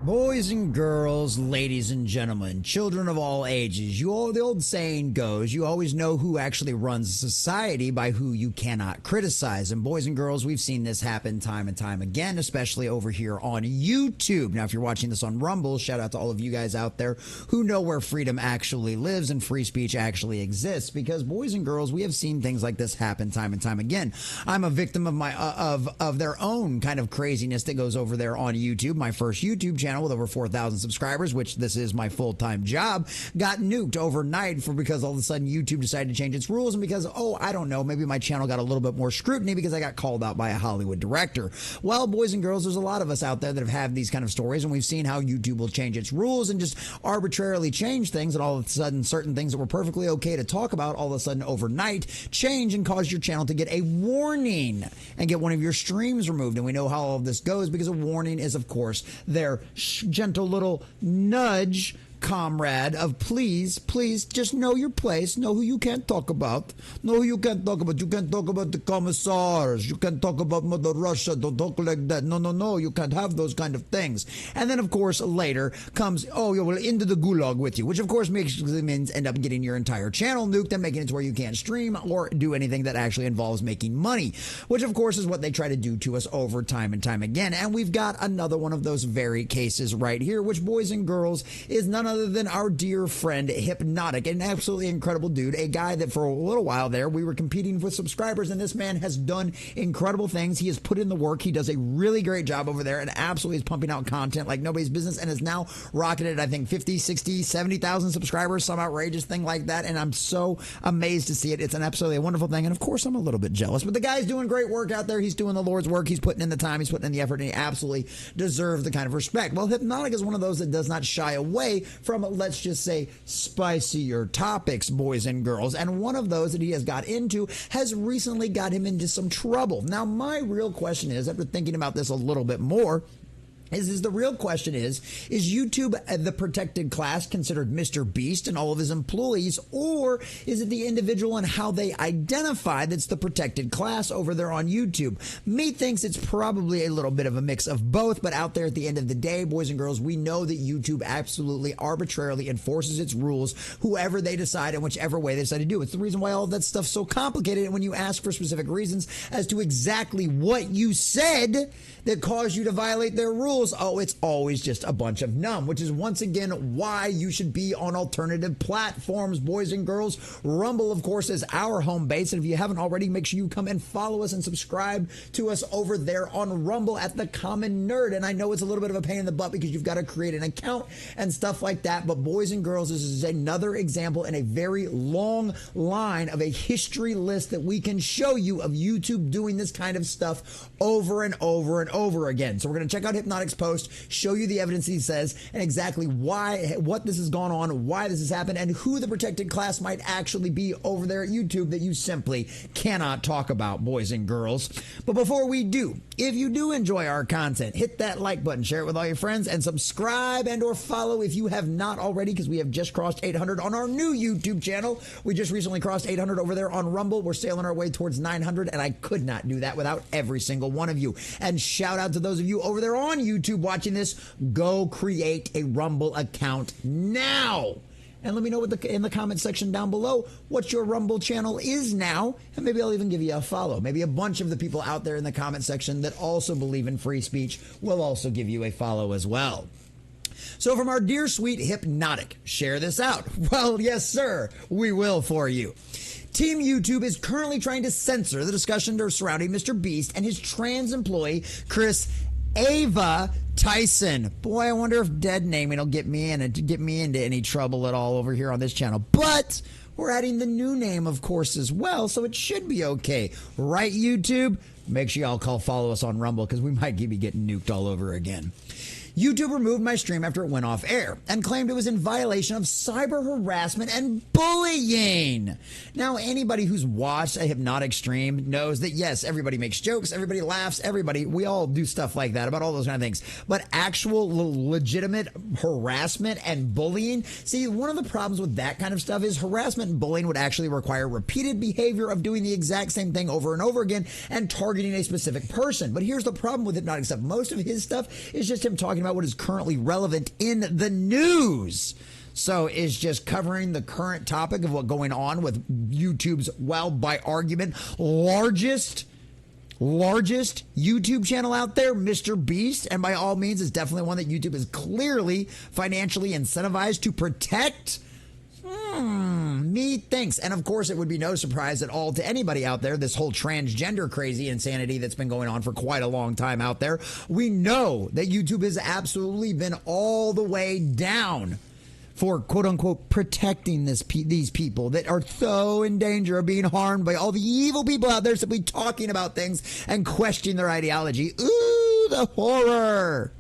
Boys and girls, ladies and gentlemen, children of all ages, the old saying goes, you always know who actually runs society by who you cannot criticize. And boys and girls, we've seen this happen time and time again, especially over here on YouTube. Now, if you're watching this on Rumble, shout out to all of you guys out there who know where freedom actually lives and free speech actually exists. Because boys and girls, we have seen things like this happen time and time again. I'm a victim of of their own kind of craziness that goes over there on YouTube. My first YouTube channel with over 4,000 subscribers, which this is my full-time job, got nuked overnight because all of a sudden YouTube decided to change its rules, and because, I don't know, maybe my channel got a little bit more scrutiny because I got called out by a Hollywood director. Well, boys and girls, there's a lot of us out there that have had these kind of stories, and we've seen how YouTube will change its rules and just arbitrarily change things, and all of a sudden certain things that were perfectly okay to talk about all of a sudden overnight change and cause your channel to get a warning and get one of your streams removed. And we know how all of this goes because a warning is, of course, their gentle little nudge, comrade, of please just know your place, know who you can't talk about, know who you can't talk about. You can't talk about the commissars, you can't talk about Mother Russia, don't talk like that, no, you can't have those kind of things. And then of course later comes, into the gulag with you, which of course means end up getting your entire channel nuked and making it to where you can't stream or do anything that actually involves making money, which of course is what they try to do to us over time and time again. And we've got another one of those very cases right here, which, boys and girls, is none other than our dear friend Hypnotic, an absolutely incredible dude, a guy that for a little while there we were competing with subscribers, and this man has done incredible things. He has put in the work. He does a really great job over there and absolutely is pumping out content like nobody's business, and is now rocketed, I think, 50, 60, 70,000 subscribers, some outrageous thing like that, and I'm so amazed to see it. It's an absolutely wonderful thing, and of course I'm a little bit jealous, but the guy's doing great work out there. He's doing the Lord's work. He's putting in the time. He's putting in the effort, and he absolutely deserves the kind of respect. Well, Hypnotic is one of those that does not shy away from, let's just say, spicier topics, boys and girls. And one of those that he has got into has recently got him into some trouble. Now, my real question is, after thinking about this a little bit more, is the real question is YouTube the protected class considered MrBeast and all of his employees, or is it the individual and how they identify that's the protected class over there on YouTube? Me thinks it's probably a little bit of a mix of both, but out there at the end of the day, boys and girls, we know that YouTube absolutely arbitrarily enforces its rules, whoever they decide and whichever way they decide to do. It's the reason why all of that stuff's so complicated, and when you ask for specific reasons as to exactly what you said that caused you to violate their rules, it's always just a bunch of numb, which is once again why you should be on alternative platforms, boys and girls. Rumble, of course, is our home base, and if you haven't already, make sure you come and follow us and subscribe to us over there on Rumble at The Common Nerd. And I know it's a little bit of a pain in the butt because you've got to create an account and stuff like that, but boys and girls, this is another example in a very long line of a history list that we can show you of YouTube doing this kind of stuff over and over and over again. So we're going to check out Hypnotic's post, show you the evidence he says, and exactly what this has gone on, why this has happened, and who the protected class might actually be over there at YouTube that you simply cannot talk about, boys and girls. But before we do, if you do enjoy our content, hit that like button, share it with all your friends, and subscribe and or follow if you have not already, because we have just crossed 800 on our new YouTube channel. We just recently crossed 800 over there on Rumble. We're sailing our way towards 900, and I could not do that without every single one of you. And shout out to those of you over there on YouTube watching this. Go create a Rumble account now. And let me know in the comment section down below what your Rumble channel is now, and maybe I'll even give you a follow. Maybe a bunch of the people out there in the comment section that also believe in free speech will also give you a follow as well. So from our dear sweet Hypnotic, share this out. Well, yes, sir, we will for you. Team YouTube is currently trying to censor the discussion surrounding MrBeast and his trans employee, Chris Ava Tyson. Boy, I wonder if dead naming will get me into any trouble at all over here on this channel. But we're adding the new name, of course, as well, so it should be okay. Right, YouTube? Make sure y'all follow us on Rumble, because we might be getting nuked all over again. YouTube removed my stream after it went off air and claimed it was in violation of cyber harassment and bullying. Now, anybody who's watched a Hypnotic stream knows that, yes, everybody makes jokes, everybody laughs, we all do stuff like that about all those kind of things. But actual legitimate harassment and bullying, see, one of the problems with that kind of stuff is harassment and bullying would actually require repeated behavior of doing the exact same thing over and over again and targeting a specific person. But here's the problem with Hypnotic stuff. Most of his stuff is just him talking about what is currently relevant in the news. So is just covering the current topic of what's going on with YouTube's, well, by argument, largest YouTube channel out there, MrBeast, and by all means is definitely one that YouTube is clearly financially incentivized to protect. Me thinks. And of course, it would be no surprise at all to anybody out there, this whole transgender crazy insanity that's been going on for quite a long time out there. We know that YouTube has absolutely been all the way down for quote unquote protecting these people that are so in danger of being harmed by all the evil people out there simply talking about things and questioning their ideology. Ooh, the horror.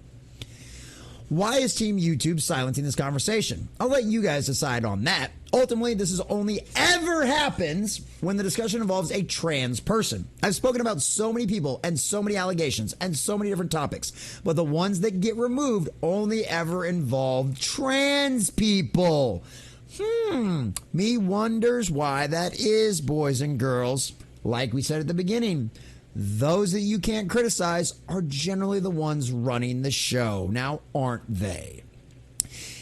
Why is Team YouTube silencing this conversation? I'll let you guys decide on that. Ultimately, this is only ever happens when the discussion involves a trans person. I've spoken about so many people and so many allegations and so many different topics, but the ones that get removed only ever involve trans people. Me wonders why that is, boys and girls. Like we said at the beginning, those that you can't criticize are generally the ones running the show. Now, aren't they?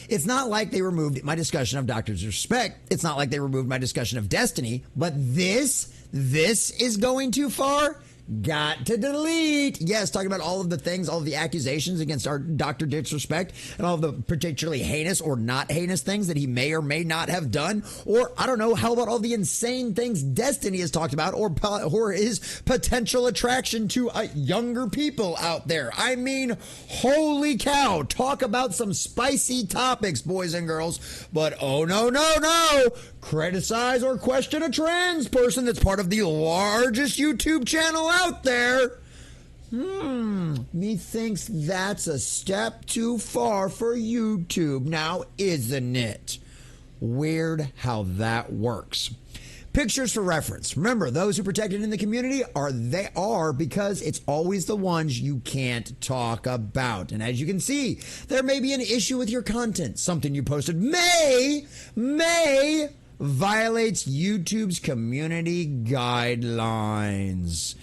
It's not like they removed my discussion of Doctor's Respect. It's not like they removed my discussion of Destiny. But this is going too far. Got to delete. Yes, talking about all of the things, all of the accusations against our Dr. Disrespect and all of the particularly heinous or not heinous things that he may or may not have done. Or, I don't know, how about all the insane things Destiny has talked about or his potential attraction to younger people out there. I mean, holy cow. Talk about some spicy topics, boys and girls. But oh, no. Criticize or question a trans person that's part of the largest YouTube channel out there. Methinks that's a step too far for YouTube now, isn't it? Weird how that works. Pictures for reference. Remember, those who protected in the community are because it's always the ones you can't talk about. And as you can see, there may be an issue with your content. Something you posted may violates YouTube's community guidelines.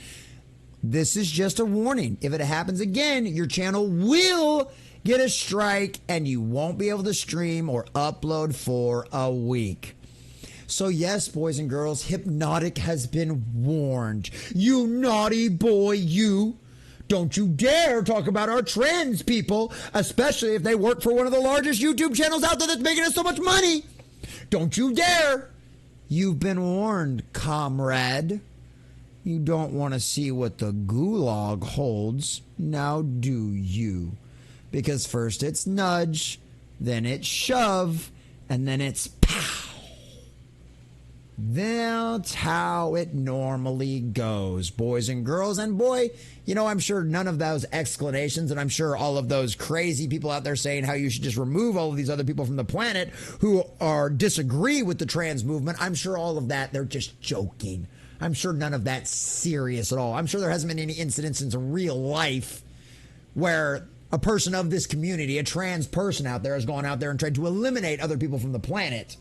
This is just a warning. If it happens again, your channel will get a strike and you won't be able to stream or upload for a week. So yes, boys and girls, Hypnotic has been warned. You naughty boy, you. Don't you dare talk about our trans people, especially if they work for one of the largest YouTube channels out there that's making us so much money. Don't you dare. You've been warned, comrade. You don't want to see what the gulag holds. Now do you? Because first it's nudge, then it's shove, and then it's pow. That's how it normally goes, boys and girls. And boy, you know, I'm sure none of those explanations, and I'm sure all of those crazy people out there saying how you should just remove all of these other people from the planet who disagree with the trans movement, I'm sure all of that, they're just joking. I'm sure none of that's serious at all. I'm sure there hasn't been any incidents in real life where a person of this community, a trans person out there, has gone out there and tried to eliminate other people from the planet.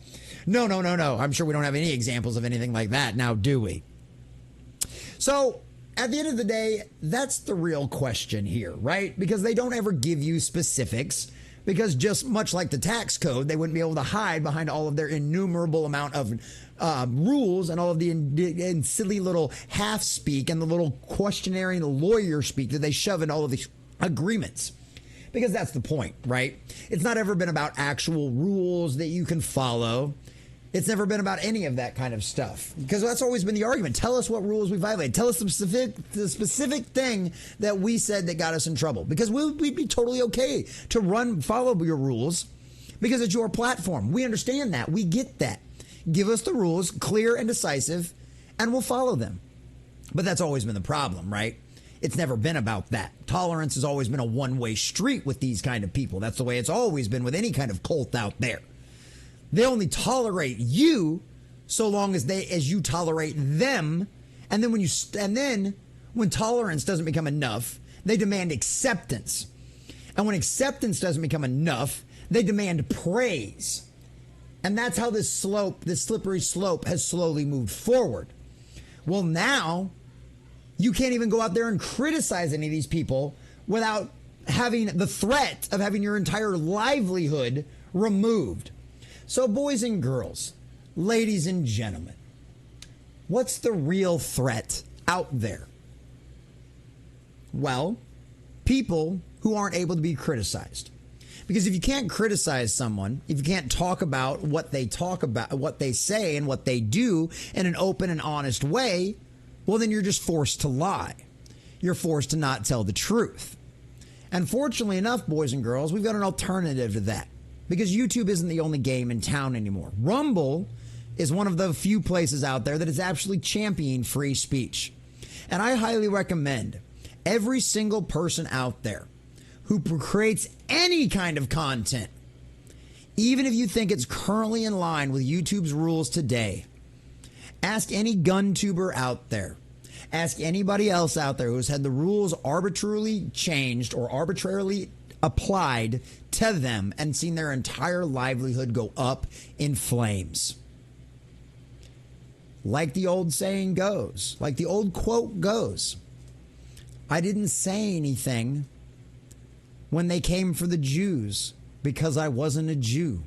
No. I'm sure we don't have any examples of anything like that now, do we? So, at the end of the day, that's the real question here, right? Because they don't ever give you specifics, because just much like the tax code, they wouldn't be able to hide behind all of their innumerable amount of rules and all of the silly little half speak and the little questionary lawyer speak that they shove in all of these agreements. Because that's the point, right? It's not ever been about actual rules that you can follow. It's never been about any of that kind of stuff. Because that's always been the argument. Tell us what rules we violated. Tell us the specific thing that we said that got us in trouble. Because we'd be totally okay to follow your rules because it's your platform. We understand that. We get that. Give us the rules, clear and decisive, and we'll follow them. But that's always been the problem, right? It's never been about that. Tolerance has always been a one-way street with these kind of people. That's the way it's always been with any kind of cult out there. They only tolerate you so long as you tolerate them, and then when tolerance doesn't become enough, they demand acceptance. And when acceptance doesn't become enough, they demand praise. And that's how this slippery slope has slowly moved forward. Well, now you can't even go out there and criticize any of these people without having the threat of having your entire livelihood removed. So boys and girls, ladies and gentlemen, what's the real threat out there? Well, people who aren't able to be criticized. Because if you can't criticize someone, if you can't talk about, what they say and what they do in an open and honest way, well, then you're just forced to lie. You're forced to not tell the truth. And fortunately enough, boys and girls, we've got an alternative to that. Because YouTube isn't the only game in town anymore. Rumble is one of the few places out there that is actually championing free speech. And I highly recommend every single person out there who creates any kind of content, even if you think it's currently in line with YouTube's rules today, ask any gun tuber out there, ask anybody else out there who's had the rules arbitrarily changed or arbitrarily applied to them and seen their entire livelihood go up in flames. Like the old saying goes, like the old quote goes, I didn't say anything when they came for the Jews because I wasn't a Jew.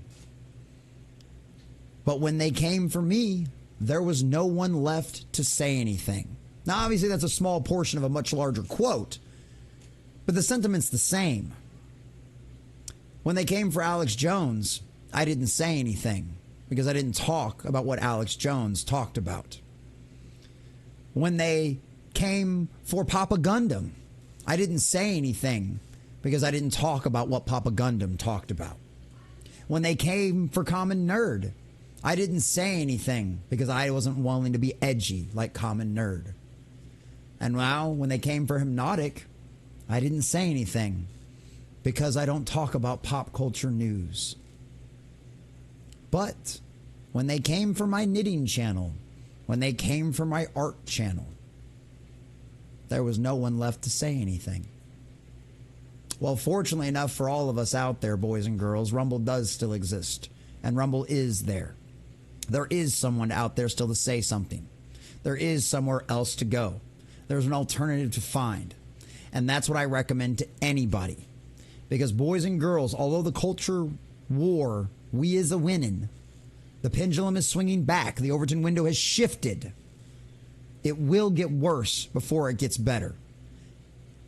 But when they came for me, there was no one left to say anything. Now, obviously, that's a small portion of a much larger quote, but the sentiment's the same. When they came for Alex Jones, I didn't say anything because I didn't talk about what Alex Jones talked about. When they came for Papa Gundam, I didn't say anything because I didn't talk about what Papa Gundam talked about. When they came for Common Nerd, I didn't say anything because I wasn't willing to be edgy like Common Nerd. And now, when they came for Hypnotic, I didn't say anything because I don't talk about pop culture news. But when they came for my knitting channel, when they came for my art channel, there was no one left to say anything. Well, fortunately enough for all of us out there, boys and girls, Rumble does still exist. And Rumble is there. There is someone out there still to say something. There is somewhere else to go. There's an alternative to find. And that's what I recommend to anybody. Because boys and girls, although the culture war, we is a winning. The pendulum is swinging back. The Overton window has shifted. It will get worse before it gets better.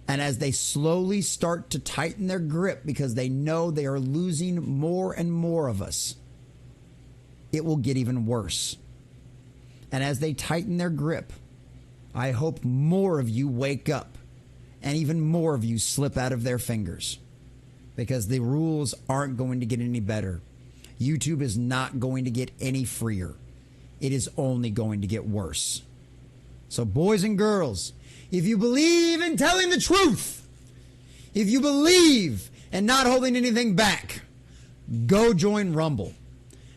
And as they slowly start to tighten their grip because they know they are losing more and more of us, it will get even worse. And as they tighten their grip, I hope more of you wake up and even more of you slip out of their fingers because the rules aren't going to get any better. YouTube is not going to get any freer. It is only going to get worse. So boys and girls, if you believe in telling the truth, if you believe in not holding anything back, go join Rumble.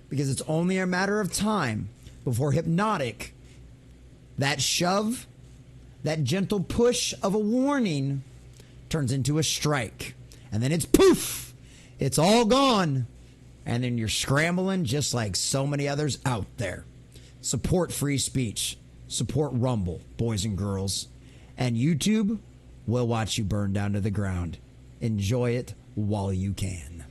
Because it's only a matter of time before Hypnotic, that shove, that gentle push of a warning, turns into a strike. And then it's poof, it's all gone. And then you're scrambling just like so many others out there. Support free speech. Support Rumble, boys and girls. And YouTube will watch you burn down to the ground. Enjoy it while you can.